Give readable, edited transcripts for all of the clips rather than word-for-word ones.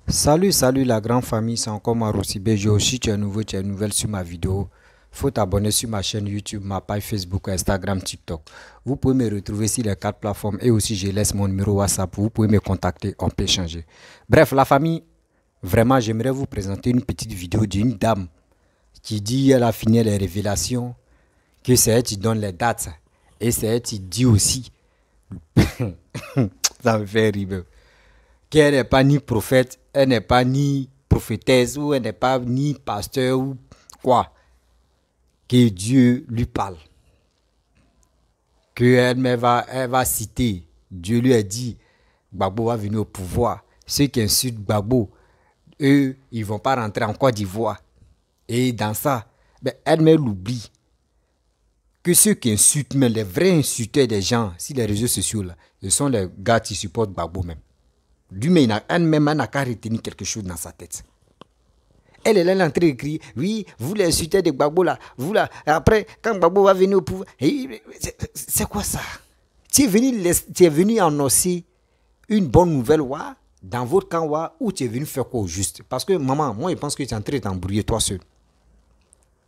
Salut la grande famille, c'est encore Marossi BGO. Si tu es nouveau, tu es nouvelle sur ma vidéo, faut t'abonner sur ma chaîne YouTube, ma page Facebook, Instagram, TikTok. Vous pouvez me retrouver sur les 4 plateformes et aussi je laisse mon numéro WhatsApp. Vous pouvez me contacter, on peut échanger. Bref, la famille, vraiment, j'aimerais vous présenter une petite vidéo d'une dame qui dit qu'elle a fini les révélations, que c'est elle qui donne les dates et c'est elle qui dit aussi, ça me fait rire, qu'elle n'est pas ni prophète, elle n'est pas ni prophétesse, ou elle n'est pas ni pasteur, ou quoi. Que Dieu lui parle. Elle va citer. Dieu lui a dit, Gbagbo va venir au pouvoir. Ceux qui insultent Gbagbo, eux, ils ne vont pas rentrer en Côte d'Ivoire. Et dans ça, elle-même l'oublie. Que ceux qui insultent, mais les vrais insulteurs des gens, sur les réseaux sociaux, là, ce sont les gars qui supportent Gbagbo même. Lui-même, elle-même, elle n'a qu'à retenir quelque chose dans sa tête. Elle est là en train d'écrire, oui, vous les insultez de Gbagbo là, vous là, après, quand Gbagbo va venir au pouvoir, c'est quoi ça? Tu es venu annoncer une bonne nouvelle, ouais, dans votre camp, ouais, ou tu es venu faire quoi au juste? Parce que, maman, moi, je pense que tu es en train de t'embrouiller toi seul.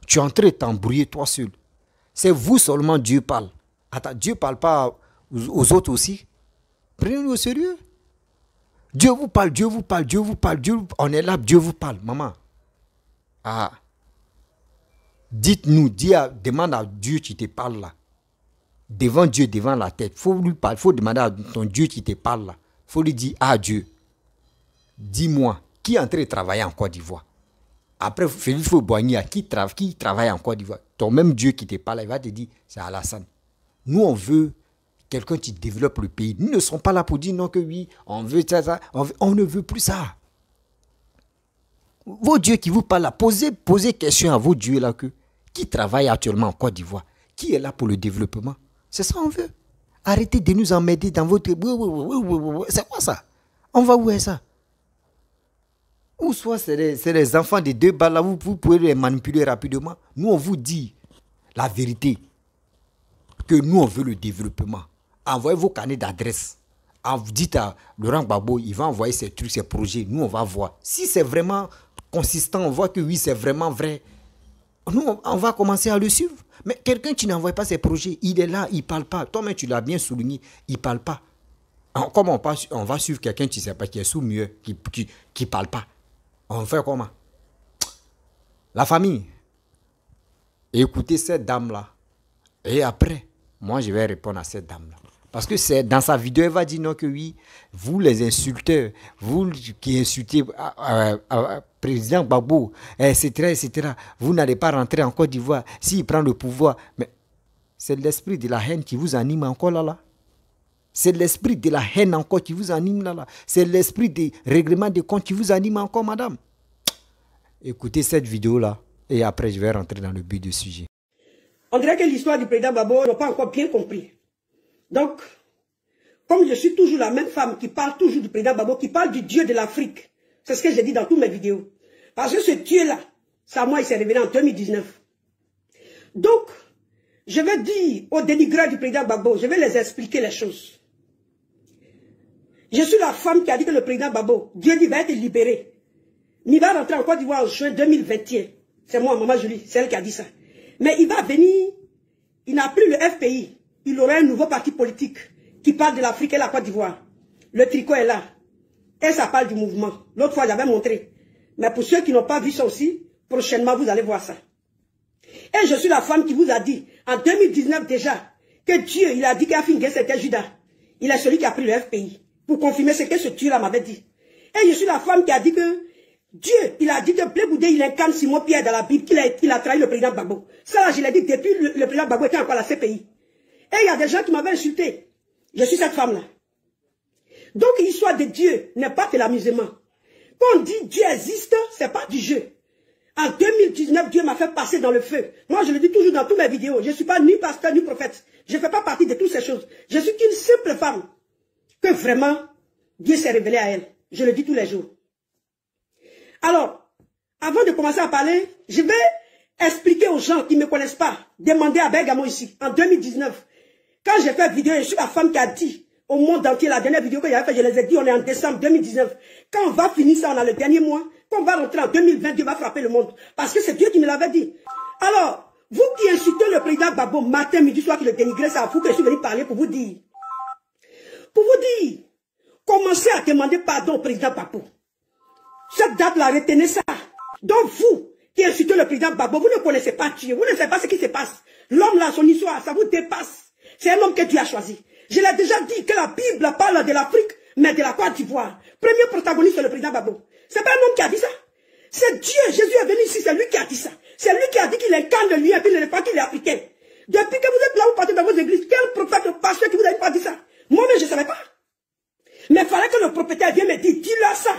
Tu es en train de t'embrouiller toi seul. C'est vous seulement, Dieu parle. Attends, Dieu ne parle pas aux autres aussi? Prenez-le au sérieux. Dieu vous parle, Dieu vous parle, Dieu vous parle, on est là, Dieu vous parle, maman. Ah, dites-nous, demande à Dieu qui te parle là. Devant Dieu, devant la tête. Il faut lui parler, faut demander à ton Dieu qui te parle là. Il faut lui dire, ah Dieu, dis-moi, qui est en train de travailler en Côte d'Ivoire? Après, Félix Faure-Boigny, qui travaille en Côte d'Ivoire? Ton même Dieu qui te parle, il va te dire, c'est Alassane. Nous, on veut quelqu'un qui développe le pays. Nous ne sommes pas là pour dire non que oui, on veut ça, on ne veut plus ça. Vos dieux qui vous parlent là, posez question à vos dieux là qui travaillent actuellement en Côte d'Ivoire. Qui est là pour le développement? C'est ça qu'on veut. Arrêtez de nous emmerder dans votre... C'est quoi ça? On va où est ça? Ou soit c'est les enfants des deux balles là, vous pouvez les manipuler rapidement. Nous on vous dit la vérité. Que nous on veut le développement. Envoyez vos carnets d'adresse. Vous dites à Laurent Gbagbo, il va envoyer ses trucs, ses projets. Nous on va voir. Si c'est vraiment consistant, on voit que oui, c'est vraiment vrai. Nous, on va commencer à le suivre. Mais quelqu'un qui n'envoie pas ses projets, il est là, il ne parle pas. Toi-même, tu l'as bien souligné, il ne parle pas. Comment on va suivre quelqu'un qui ne sait pas, qui est sous-mieux, qui ne parle pas? On fait comment? La famille, écoutez cette dame-là. Et après, moi, je vais répondre à cette dame-là. Parce que c'est dans sa vidéo, elle va dire non que oui, vous les insulteurs, vous qui insultez président Gbagbo, etc., vous n'allez pas rentrer en Côte d'Ivoire s'il prend le pouvoir. Mais c'est l'esprit de la haine qui vous anime encore là. C'est l'esprit de la haine encore qui vous anime là. C'est l'esprit des règlements de compte qui vous anime encore, madame. Écoutez cette vidéo-là et après je vais rentrer dans le but du sujet. On dirait que l'histoire du président Gbagbo n'a pas encore bien compris. Donc, comme je suis toujours la même femme qui parle toujours du président Gbagbo, qui parle du Dieu de l'Afrique, c'est ce que j'ai dit dans toutes mes vidéos. Parce que ce Dieu-là, ça moi, il s'est révélé en 2019. Donc, je vais dire aux dénigreurs du président Gbagbo, je vais les expliquer les choses. Je suis la femme qui a dit que le président Gbagbo, Dieu dit, va être libéré. Il va rentrer en Côte d'Ivoire en juin 2021. C'est moi, Maman Julie, c'est elle qui a dit ça. Mais il va venir, il n'a plus le FPI. Il aura un nouveau parti politique qui parle de l'Afrique et la Côte d'Ivoire. Le tricot est là. Et ça parle du mouvement. L'autre fois, j'avais montré. Mais pour ceux qui n'ont pas vu ça aussi, prochainement, vous allez voir ça. Et je suis la femme qui vous a dit, en 2019 déjà, que Dieu, il a dit qu'Afingé, c'était Judas. Il est celui qui a pris le FPI. Pour confirmer ce que ce Dieu-là m'avait dit. Et je suis la femme qui a dit que Dieu, il a dit que Blé Goudé, il incarne Simon Pierre dans la Bible, qu'il a trahi le président Gbagbo. Ça, là, je l'ai dit depuis le président Gbagbo était encore à la CPI. Et il y a des gens qui m'avaient insulté. Je suis cette femme-là. Donc, l'histoire de Dieu n'est pas que l'amusement. Quand on dit Dieu existe, c'est pas du jeu. En 2019, Dieu m'a fait passer dans le feu. Moi, je le dis toujours dans toutes mes vidéos. Je ne suis pas ni pasteur, ni prophète. Je ne fais pas partie de toutes ces choses. Je suis qu'une simple femme. Que vraiment, Dieu s'est révélé à elle. Je le dis tous les jours. Alors, avant de commencer à parler, je vais expliquer aux gens qui ne me connaissent pas. Demander à Bergamo ici, en 2019. Quand j'ai fait vidéo, je suis la femme qui a dit, au monde entier. La dernière vidéo que j'avais fait, je les ai dit, on est en décembre 2019. Quand on va finir ça, on a le dernier mois. Quand on va rentrer en 2020, Dieu va frapper le monde. Parce que c'est Dieu qui me l'avait dit. Alors, vous qui insultez le président Gbagbo matin, midi, soir, qui le dénigrez, c'est à vous que je suis venu parler pour vous dire. Commencez à demander pardon au président Gbagbo. Cette date-là, retenez ça. Donc vous, qui insultez le président Gbagbo, vous ne connaissez pas Dieu, vous ne savez pas ce qui se passe. L'homme là, son histoire, ça vous dépasse. C'est un homme que Dieu a choisi. Je l'ai déjà dit que la Bible parle de l'Afrique, mais de la Côte d'Ivoire. Premier protagoniste, c'est le président Gbagbo. C'est pas un homme qui a dit ça. C'est Dieu, Jésus est venu ici, c'est lui qui a dit ça. C'est lui qui a dit qu'il incarne lui et puis il n'est pas qu'il est africain. Depuis que vous êtes là, vous partez dans vos églises, quel prophète, pasteur qui vous a pas dit ça? Moi-même, je ne savais pas. Mais il fallait que le propriétaire vienne me dire, dis-leur ça.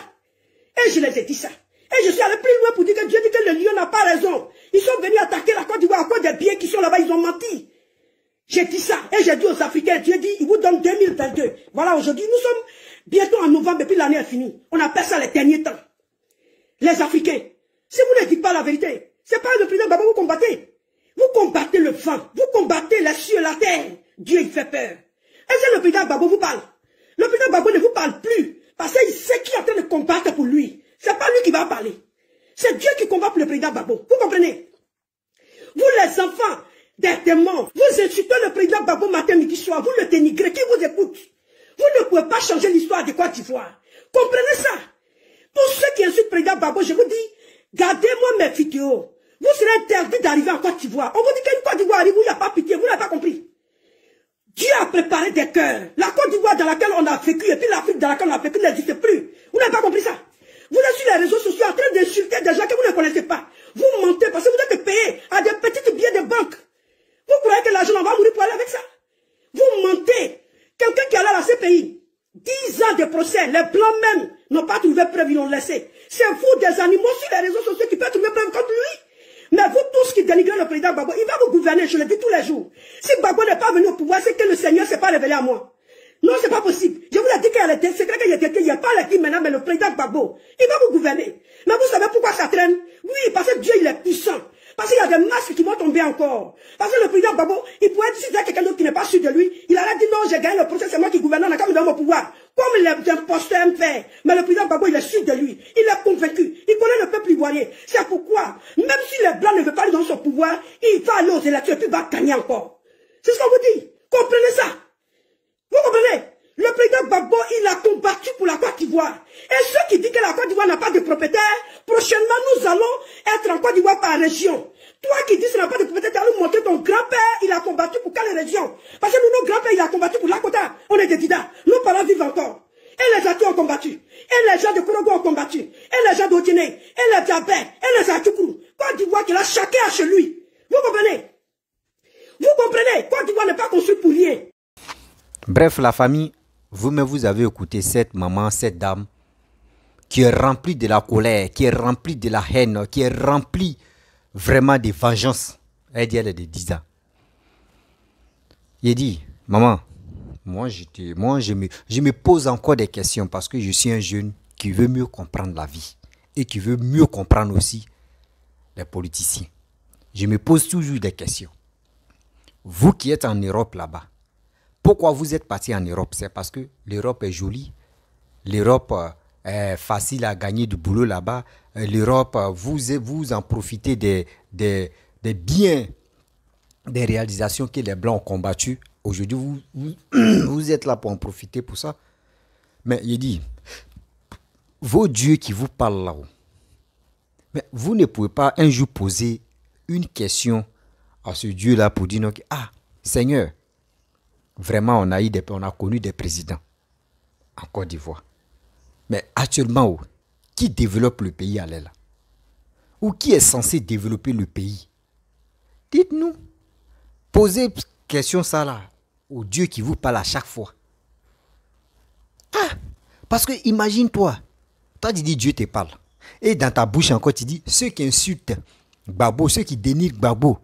Et je les ai dit ça. Et je suis allé plus loin pour dire que Dieu dit que le lion n'a pas raison. Ils sont venus attaquer la Côte d'Ivoire à cause des biens qui sont là-bas, ils ont menti. J'ai dit ça. Et j'ai dit aux Africains, Dieu dit, il vous donne 2022. Voilà, aujourd'hui, nous sommes bientôt en novembre et puis l'année est finie. On appelle ça les derniers temps. Les Africains, si vous ne dites pas la vérité, c'est pas le président Gbagbo que vous combattez. Vous combattez le vent, vous combattez les cieux, la terre. Dieu, il fait peur. Et c'est le président Gbagbo vous parle. Le président Gbagbo ne vous parle plus. Parce qu'il sait qui est en train de combattre pour lui. C'est pas lui qui va parler. C'est Dieu qui combat pour le président Gbagbo. Vous comprenez? Vous les enfants des démons, vous insultez le président Gbagbo matin, midi, soir. Vous le dénigrez. Qui vous écoute? Vous ne pouvez pas changer l'histoire de Côte d'Ivoire. Comprenez ça? Pour ceux qui insultent le président Gbagbo, je vous dis, gardez-moi mes vidéos. Vous serez interdit d'arriver en Côte d'Ivoire. On vous dit qu'une Côte d'Ivoire arrive où il n'y a pas pitié. Vous n'avez pas compris. Dieu a préparé des cœurs. La Côte d'Ivoire dans laquelle on a vécu et puis l'Afrique dans laquelle on a vécu n'existe plus. Vous n'avez pas compris ça. Vous êtes sur les réseaux sociaux en train d'insulter des gens que vous ne connaissez pas. Vous mentez parce que vous êtes payé à des petites billets de banque. Vous croyez que l'argent, on va mourir pour aller avec ça? Vous mentez. Quelqu'un qui est allé à la CPI, 10 ans de procès, les blancs même n'ont pas trouvé preuve, ils l'ont laissé. C'est vous, des animaux sur les réseaux sociaux, qui peuvent trouver preuve contre lui. Mais vous tous qui dénigrez le président Gbagbo, il va vous gouverner, je le dis tous les jours. Si Gbagbo n'est pas venu au pouvoir, c'est que le Seigneur ne s'est pas révélé à moi. Non, c'est pas possible. Je vous l'ai dit qu'il y a des secrets qu'il n'y a pas l'équipe maintenant, mais le président Gbagbo, il va vous gouverner. Mais vous savez pourquoi ça traîne? Oui, parce que Dieu, il est puissant. Parce qu'il y a des masques qui vont tomber encore. Parce que le président Gbagbo, il pourrait dire, si c'est quelqu'un d'autre qui n'est pas sûr de lui, il aurait dit non, j'ai gagné le procès, c'est moi qui gouverne, on a quand même au pouvoir. Comme les imposteurs aiment faire. Mais le président Gbagbo, il est sûr de lui. Il est convaincu. Il connaît le peuple ivoirien. C'est pourquoi, même si les Blancs ne veulent pas aller dans son pouvoir, il va aller aux élections et puis il va gagner encore. C'est ce qu'on vous dit. Comprenez ça. Vous comprenez? Le président Gbagbo, il a combattu pour la Côte d'Ivoire. Et ceux qui disent que la Côte d'Ivoire n'a pas de propriétaire, prochainement nous allons être en Côte d'Ivoire par région. Toi qui dis que ça n'a pas de propriétaire, tu vas nous montrer ton grand-père, il a combattu pour quelle région? Parce que nous, nos grands-pères, il a combattu pour Lakota. On est des Dida. Nos parents vivent encore. Et les Atis ont combattu. Et les gens de Korogo ont combattu. Et les gens d'Otiné. Et les Diabè. Et les Atoukourou. Côte d'Ivoire qui a chacun à chez lui. Vous comprenez? Vous comprenez? Côte d'Ivoire n'est pas construite pour rien. Bref, la famille, vous avez écouté cette maman, cette dame, qui est remplie de la colère, qui est remplie de la haine, qui est remplie vraiment de vengeance. Elle dit, elle est de 10 ans. Il dit, maman, moi je me pose encore des questions parce que je suis un jeune qui veut mieux comprendre la vie et qui veut mieux comprendre aussi les politiciens. Je me pose toujours des questions. Vous qui êtes en Europe là-bas, pourquoi vous êtes parti en Europe? C'est parce que l'Europe est jolie, l'Europe est facile à gagner du boulot là-bas, l'Europe, vous en profitez des biens, des réalisations que les Blancs ont combattues. Aujourd'hui, vous êtes là pour en profiter pour ça. Mais il dit, vos dieux qui vous parlent là-haut, mais vous ne pouvez pas un jour poser une question à ce Dieu-là pour dire, ah, Seigneur, vraiment, on a connu des présidents en Côte d'Ivoire. Mais actuellement, qui développe le pays à l'aile? Ou qui est censé développer le pays? Dites-nous. Posez question ça là au Dieu qui vous parle à chaque fois. Ah, parce que imagine-toi, toi tu dis Dieu te parle. Et dans ta bouche encore tu dis, ceux qui insultent Gbagbo, ceux qui dénigrent Gbagbo,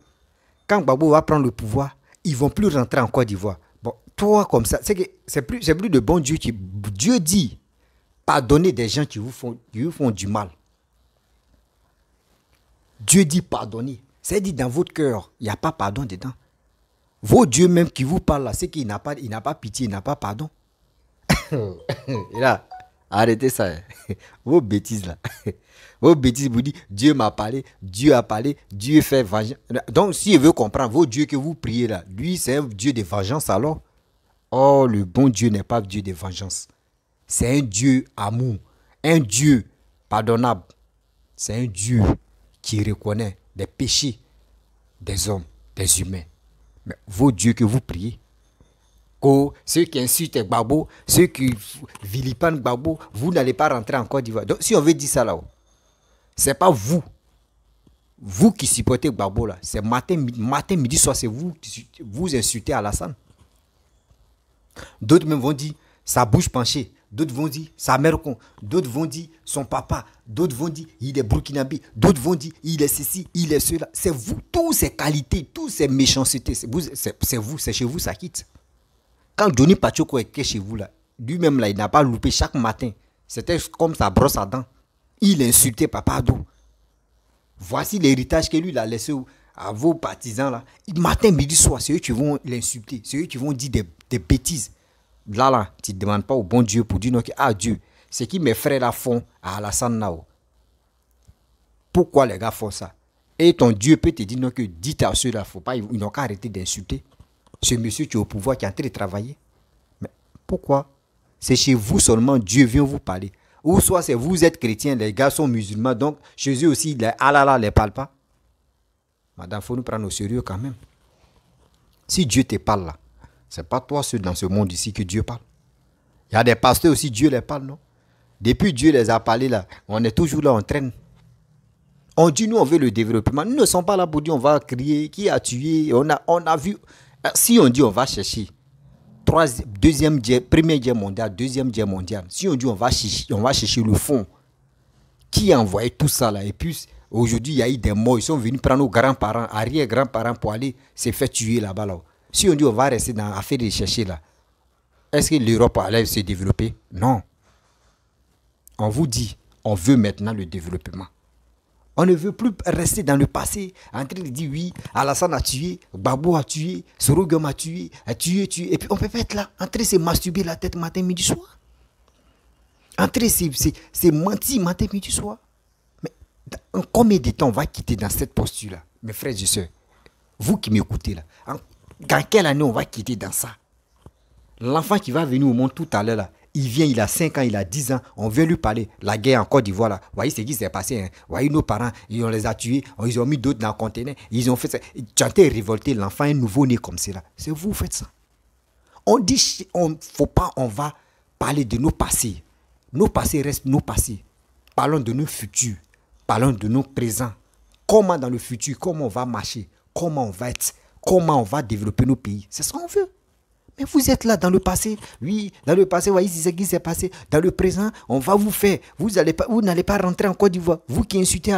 quand Gbagbo va prendre le pouvoir, ils ne vont plus rentrer en Côte d'Ivoire. Bon, toi comme ça, c'est plus de bon Dieu qui... Dieu dit, pardonnez des gens qui vous font du mal. Dieu dit pardonner. C'est dit dans votre cœur, il n'y a pas pardon dedans. Vos dieux même qui vous parlent là, c'est qu'il n'a pas pitié, il n'a pas pardon. Et là, arrêtez ça. Vos bêtises là. Vos bêtises vous dites, Dieu m'a parlé, Dieu a parlé, Dieu fait vengeance. Donc, si il veut comprendre, vos dieux que vous priez là, lui, c'est un Dieu de vengeance alors. Oh, le bon Dieu n'est pas Dieu de vengeance. C'est un Dieu amour, un Dieu pardonnable. C'est un Dieu qui reconnaît les péchés des hommes, des humains. Mais vos dieux que vous priez, ceux qui insultent Gbagbo, ceux qui vilipendent Gbagbo, vous n'allez pas rentrer en Côte d'Ivoire. Donc, si on veut dire ça là-haut, c'est pas vous qui supportez Gbagbo là. C'est matin, midi, soir, c'est vous insultez Alassane. D'autres même vont dire sa bouche penchée. D'autres vont dire sa mère con. D'autres vont dire son papa. D'autres vont dire il est burkinabé. D'autres vont dire il est ceci, il est cela. C'est vous, toutes ces qualités, toutes ces méchancetés. C'est vous, c'est chez vous, ça quitte. Quand Johnny Pachoko est chez vous là, lui-même là, il n'a pas loupé chaque matin. C'était comme sa brosse à dents. Il insultait Papa Ado. Voici l'héritage que lui il a laissé à vos partisans là. Matin, midi, soir, c'est eux qui vont l'insulter. C'est eux qui vont dire des bêtises. Là, tu ne demandes pas au bon Dieu pour dire non, ah Dieu, c'est qui mes frères là font à Alassane Nao. Pourquoi les gars font ça? Et ton Dieu peut te dire non, que dites à ceux-là, faut pas, ils n'ont qu'à arrêter d'insulter. Ce monsieur qui est au pouvoir, qui est en train de travailler. Mais pourquoi? C'est chez vous seulement Dieu vient vous parler. Ou soit c'est vous êtes chrétiens, les gars sont musulmans, donc chez eux aussi, les Allah ne les parle pas. Madame, il faut nous prendre au sérieux quand même. Si Dieu te parle là, ce n'est pas toi seul dans ce monde ici que Dieu parle. Il y a des pasteurs aussi, Dieu les parle, non? Depuis Dieu les a parlé là, on est toujours là, on traîne. On dit nous on veut le développement. Nous ne sommes pas là pour dire on va crier, qui a tué, on a vu. Si on dit on va chercher, première guerre mondiale, deuxième guerre mondiale, si on dit on va chercher le fond, qui a envoyé tout ça là? Et puis aujourd'hui il y a eu des morts, ils sont venus prendre nos grands-parents, arrière-grands-parents pour aller se faire tuer là-bas là. Si on dit on va rester dans l'affaire de chercher là, est-ce que l'Europe allait se développer? Non. On vous dit, on veut maintenant le développement. On ne veut plus rester dans le passé, en train de dire oui, Alassane a tué, Gbagbo a tué, Sorogum a tué, et puis on peut pas être là, en train de se masturber la tête matin, midi, soir. En train de se mentir matin, midi, soir. Mais en combien de temps on va quitter dans cette posture-là, mes frères et sœurs? Vous qui m'écoutez là, dans quelle année on va quitter dans ça? L'enfant qui va venir au monde tout à l'heure là, il vient, il a 5 ans, il a 10 ans, on vient lui parler. La guerre en Côte d'Ivoire là, voyez ce qui s'est passé. Hein? Voyez nos parents, on les a tués, ils ont mis d'autres dans le conteneur, ils ont fait ça. Tu as été révolté, l'enfant est nouveau-né comme cela. C'est vous qui faites ça. On dit, faut pas, on va parler de nos passés. Nos passés restent nos passés. Parlons de nos futurs, parlons de nos présents. Comment dans le futur, comment on va marcher, comment on va être, comment on va développer nos pays. C'est ce qu'on veut. Mais vous êtes là dans le passé. Oui, dans le passé, voyez ce qui s'est passé. Dans le présent, on va vous faire. Vous n'allez pas rentrer en Côte d'Ivoire. Vous qui insultez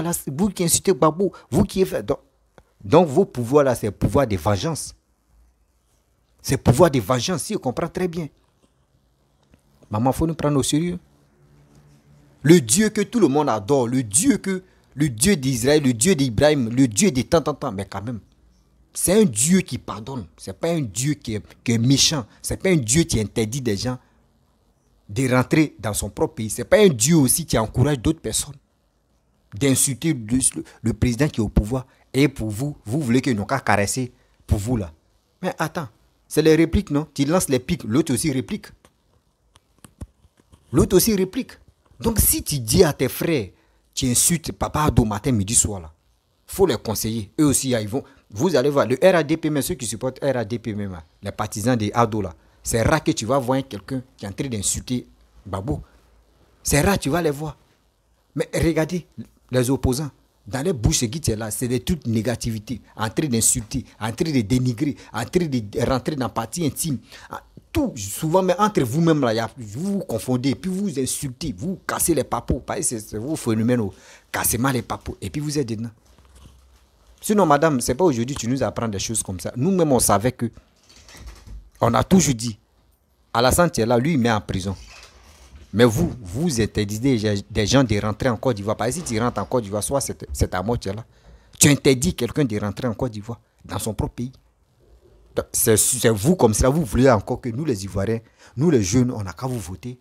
Gbagbo, vous qui êtes... Donc vos pouvoirs là, c'est le pouvoir de vengeance. C'est le pouvoir de vengeance, si on comprend très bien. Maman, il faut nous prendre au sérieux. Le Dieu que tout le monde adore, le Dieu d'Israël, le Dieu d'Ibrahim, le Dieu de tant, mais quand même. C'est un Dieu qui pardonne. Ce n'est pas un Dieu qui est méchant. Ce n'est pas un Dieu qui interdit des gens de rentrer dans son propre pays. Ce n'est pas un Dieu aussi qui encourage d'autres personnes d'insulter le président qui est au pouvoir. Et pour vous, vous voulez qu'ils n'ont qu'à caresser pour vous là. Mais attends, c'est les répliques, non? Tu lances les pics, l'autre aussi réplique. L'autre aussi réplique. Donc si tu dis à tes frères, tu insultes Papa Ado matin, midi, soir là, il faut les conseiller. Eux aussi, ils vont... Vous allez voir, le RADP, mais ceux qui supportent RADP, même, les partisans des Ado, là, c'est rare que tu vas voir quelqu'un qui est en train d'insulter Gbagbo. C'est rare, tu vas les voir. Mais regardez, les opposants, dans les bouches qui sont là, c'est des trucs de négativité, en train d'insulter, en train de dénigrer, en train de rentrer dans la partie intime. Tout, souvent, mais entre vous-même, là, vous vous confondez, puis vous insultez, vous cassez les papos. C'est vos phénomènes, cassez mal les papos, et puis vous êtes dedans. Sinon, madame, ce n'est pas aujourd'hui que tu nous apprends des choses comme ça. Nous-mêmes, on savait que, on a toujours dit, Alassane est là, lui, il met en prison. Mais vous interdisez des gens de rentrer en Côte d'Ivoire. Parce que si tu rentres en Côte d'Ivoire, soit c'est à moi qui est là. Tu interdis quelqu'un de rentrer en Côte d'Ivoire, dans son propre pays. C'est vous comme cela, vous voulez encore que nous les Ivoiriens, nous les jeunes, on n'a qu'à vous voter.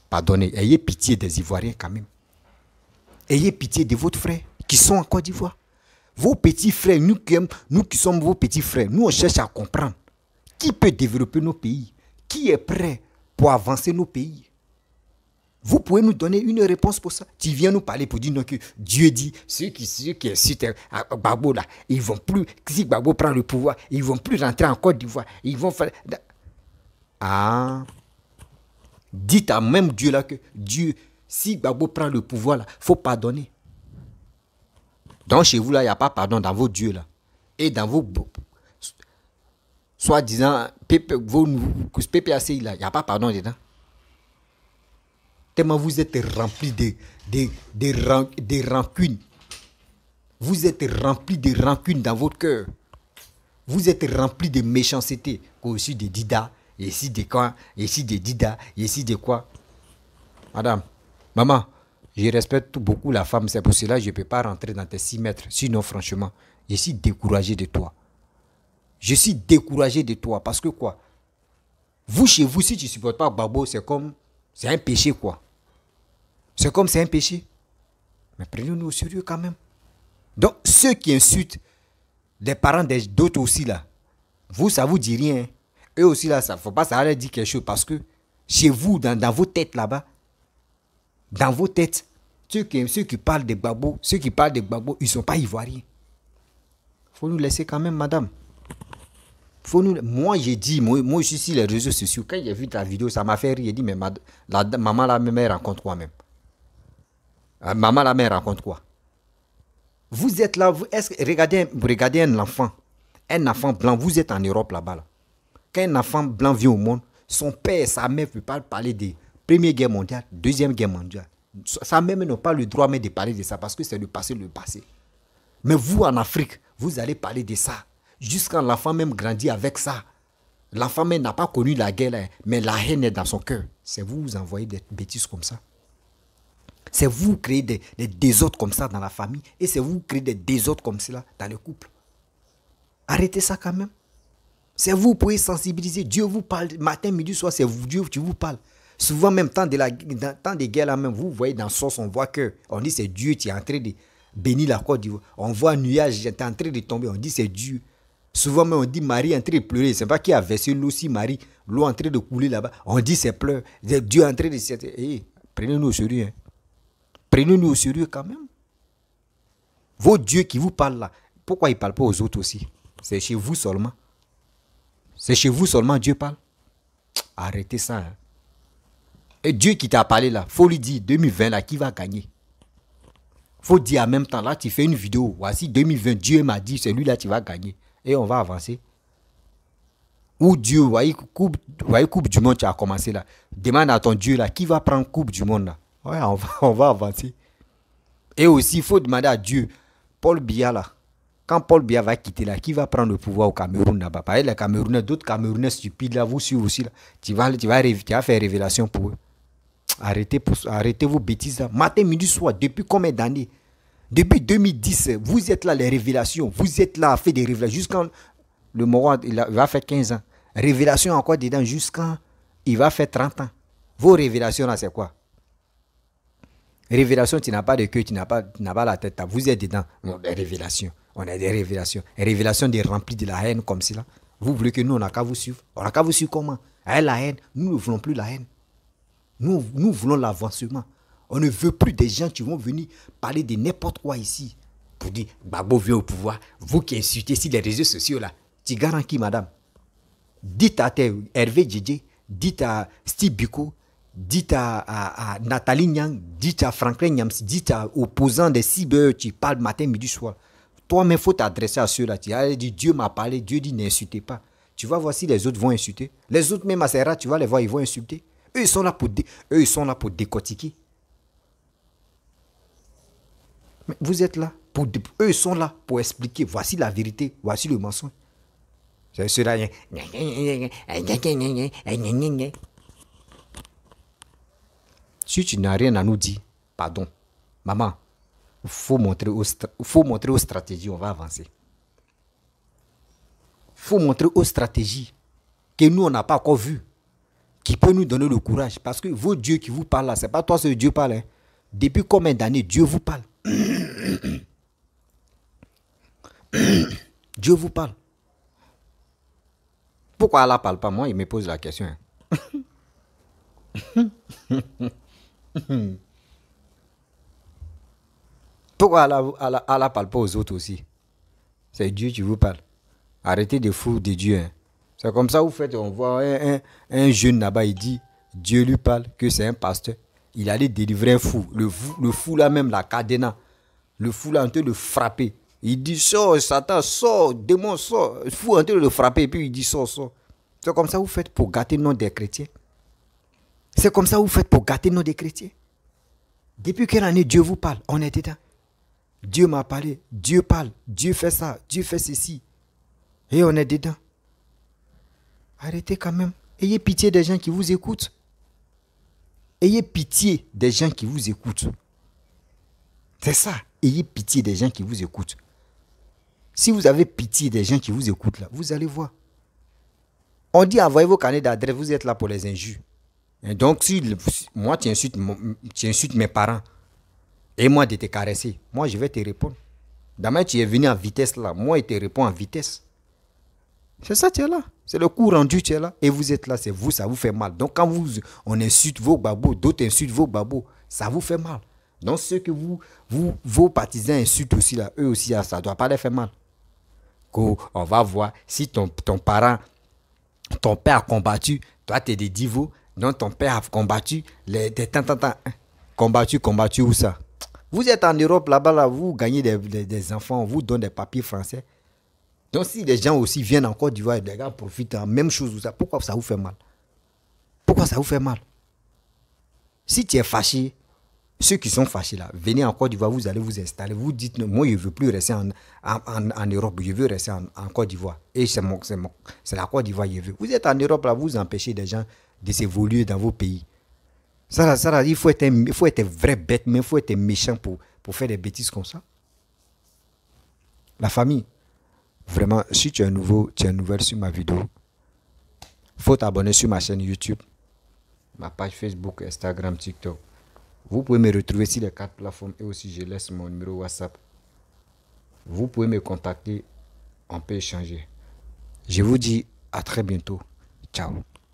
Pardonnez, ayez pitié des Ivoiriens quand même. Ayez pitié de votre frère qui sont en Côte d'Ivoire. Vos petits frères, nous qui sommes vos petits frères, nous on cherche à comprendre. Qui peut développer nos pays? Qui est prêt pour avancer nos pays? Vous pouvez nous donner une réponse pour ça? Tu viens nous parler pour dire non, que Dieu dit, ceux qui incitent Gbagbo là, ils vont plus, si Gbagbo prend le pouvoir, ils vont plus rentrer en Côte d'Ivoire. Ils vont faire... Ah, dites à même Dieu là que Dieu, si Gbagbo prend le pouvoir là, il faut pardonner. Donc chez vous là, il n'y a pas pardon dans vos dieux là. Et dans vos... soi-disant, vos PPAC là, il n'y a pas pardon dedans. Tellement vous êtes remplis de rancunes. Vous êtes remplis de rancunes dans votre cœur. Vous êtes remplis de méchanceté. Aussi de Dida, ici de quoi, ici de Dida, ici de quoi. Madame, maman, je respecte beaucoup la femme. C'est pour cela que je ne peux pas rentrer dans tes 6 mètres. Sinon, franchement, je suis découragé de toi. Je suis découragé de toi. Parce que quoi? Vous, chez vous, si tu ne supportes pas Gbagbo, c'est comme... c'est un péché, quoi. C'est comme c'est un péché. Mais prenez-nous au sérieux quand même. Donc, ceux qui insultent des parents d'autres aussi, là, vous, ça vous dit rien. Eux aussi, là, ça ne faut pas ça leur dire quelque chose. Parce que chez vous, dans vos têtes là-bas, dans vos têtes, ceux qui parlent de Gbagbo, ils ne sont pas ivoiriens. Il faut nous laisser quand même, madame. Moi, j'ai dit, moi, je suis sur les réseaux sociaux. Quand j'ai vu ta vidéo, ça m'a fait rire. J'ai dit, mais maman, la même, elle raconte quoi même? Maman, la mère raconte quoi? Vous êtes là, regardez un enfant blanc, vous êtes en Europe là-bas. Là. Quand un enfant blanc vient au monde, son père et sa mère ne peuvent pas parler de Première Guerre mondiale, Deuxième Guerre mondiale. Sa mère n'ont pas le droit même de parler de ça parce que c'est le passé. Mais vous, en Afrique, vous allez parler de ça. Jusqu'à l'enfant même grandit avec ça. L'enfant même n'a pas connu la guerre, là, mais la haine est dans son cœur. C'est vous envoyez des bêtises comme ça. C'est vous créez des désordres comme ça dans la famille. Et c'est vous créez des désordres comme cela dans le couple. Arrêtez ça quand même. C'est vous pouvez sensibiliser. Dieu vous parle matin, midi, soir. C'est vous, Dieu qui vous parle. Souvent même, temps des guerres là même, vous voyez dans Source, on voit que, on dit c'est Dieu qui est en train de bénir la Côte d'Ivoire. On voit un nuage qui est en train de tomber. On dit c'est Dieu. Souvent même, on dit Marie est en train de pleurer. C'est pas qui a versé l'eau si Marie, l'eau est en train de couler là-bas. On dit c'est pleurs. Dieu est en train de... Hey, prenez-nous au sérieux. Hein. Prenez-nous au sérieux quand même. Vos dieux qui vous parlent là, pourquoi ils ne parlent pas aux autres aussi? C'est chez vous seulement. C'est chez vous seulement Dieu parle. Arrêtez ça. Hein. Et Dieu qui t'a parlé là, il faut lui dire 2020 là, qui va gagner? Il faut dire en même temps là, tu fais une vidéo. Voici 2020, Dieu m'a dit, c'est lui là qui va gagner. Et on va avancer. Ou Dieu, voyez, coupe du monde qui a commencé là. Demande à ton Dieu là, qui va prendre coupe du monde là? Ouais, on va avancer. Et aussi, il faut demander à Dieu, Paul Biya là, quand Paul Biya va quitter là, qui va prendre le pouvoir au Cameroun là-bas? Parce que les Camerounais, d'autres Camerounais stupides là, vous suivez aussi là. Tu vas faire révélation pour eux. Arrêtez vos bêtises là. Matin, midi, soir, depuis combien d'années? Depuis 2010, vous êtes là, les révélations. Vous êtes là à faire des révélations. Jusqu'à le Moro, il va faire 15 ans. Révélation encore dedans, jusqu'à il va faire 30 ans. Vos révélations là, c'est quoi? Révélation, tu n'as pas de queue, tu n'as pas la tête. Vous êtes dedans. On a des révélations. On a des révélations. Révélations des remplis de la haine comme cela. Vous voulez que nous, on n'a qu'à vous suivre. On n'a qu'à vous suivre comment? Avec la haine. Nous ne voulons plus la haine. Nous voulons l'avancement. On ne veut plus des gens qui vont venir parler de n'importe quoi ici. Pour dire, Gbagbo vient au pouvoir. Vous qui insultez sur les réseaux sociaux là. Tu garantis qui, madame? Dites à Hervé Djedje, dites à Steve Biko, dites à Nathalie Nyang, dites à Franklin Nyamsi, dites à opposants des cyber qui parlent matin, midi, soir. Toi-même, il faut t'adresser à ceux-là. Tu as dit, Dieu m'a parlé, Dieu dit, n'insultez pas. Tu vas voir si les autres vont insulter. Les autres, même à Serra, tu vas les voir, ils vont insulter. Eux, ils sont là pour décortiquer. Mais vous êtes là. Eux, ils sont là pour expliquer. Voici la vérité, voici le mensonge. C'est cela. Si tu n'as rien à nous dire, pardon, maman, faut montrer aux stratégies, on va avancer. faut montrer aux stratégies que nous, on n'a pas encore vues, qui peut nous donner le courage. Parce que vos dieux qui vous parlent là, ce n'est pas toi, c'est Dieu parle. Hein. Depuis combien d'années Dieu vous parle? Dieu vous parle. Pourquoi Allah ne parle pas? Moi, il me pose la question. Hein. Pourquoi Allah parle pas aux autres aussi? C'est Dieu qui vous parle. Arrêtez de foutre de Dieu. Hein. C'est comme ça vous faites, on voit un jeune là-bas, il dit, Dieu lui parle que c'est un pasteur. Il allait délivrer un fou. Le fou là même, la cadena. Le fou là en train de le frapper. Il dit, sors, Satan, sors, démon, sors. Le fou en train de le frapper et puis il dit, sors, sors. C'est comme ça vous faites pour gâter le nom des chrétiens. C'est comme ça vous faites pour gâter le nom des chrétiens. Depuis quelle année Dieu vous parle? On est dedans. Dieu m'a parlé, Dieu parle, Dieu fait ça, Dieu fait ceci. Et on est dedans. Arrêtez quand même. Ayez pitié des gens qui vous écoutent. Ayez pitié des gens qui vous écoutent. C'est ça. Ayez pitié des gens qui vous écoutent. Si vous avez pitié des gens qui vous écoutent là, vous allez voir. On dit envoyez vos carnets d'adresse, vous êtes là pour les injures. Et donc si moi tu insultes mes parents, et moi de te caresser, moi je vais te répondre. Demain tu es venu en vitesse là, moi je te réponds en vitesse. C'est ça, tu es là. C'est le coup rendu, tu es là. Et vous êtes là, c'est vous, ça vous fait mal. Donc quand on insulte vos babos, d'autres insultent vos babos, ça vous fait mal. Donc ceux que vos partisans insultent aussi là, eux aussi, ça ne doit pas les faire mal. On va voir si ton parent, ton père a combattu, toi tu es des divos, donc ton père a combattu, combattu où ça? Vous êtes en Europe là-bas, là, vous gagnez des enfants, on vous donne des papiers français. Donc si les gens aussi viennent en Côte d'Ivoire et les gars profitent en même chose, pourquoi ça vous fait mal? Pourquoi ça vous fait mal? Si tu es fâché, ceux qui sont fâchés là, venez en Côte d'Ivoire, vous allez vous installer, vous dites, moi je ne veux plus rester en Europe, je veux rester en Côte d'Ivoire. Et c'est la Côte d'Ivoire que je veux. Vous êtes en Europe là, vous empêchez des gens de s'évoluer dans vos pays. Ça, il faut être vrai bête, mais il faut être méchant pour faire des bêtises comme ça. La famille, vraiment, si tu es nouveau, tu es nouvelle sur ma vidéo, il faut t'abonner sur ma chaîne YouTube, ma page Facebook, Instagram, TikTok. Vous pouvez me retrouver sur les 4 plateformes et aussi je laisse mon numéro WhatsApp. Vous pouvez me contacter, on peut échanger. Je vous dis à très bientôt. Ciao.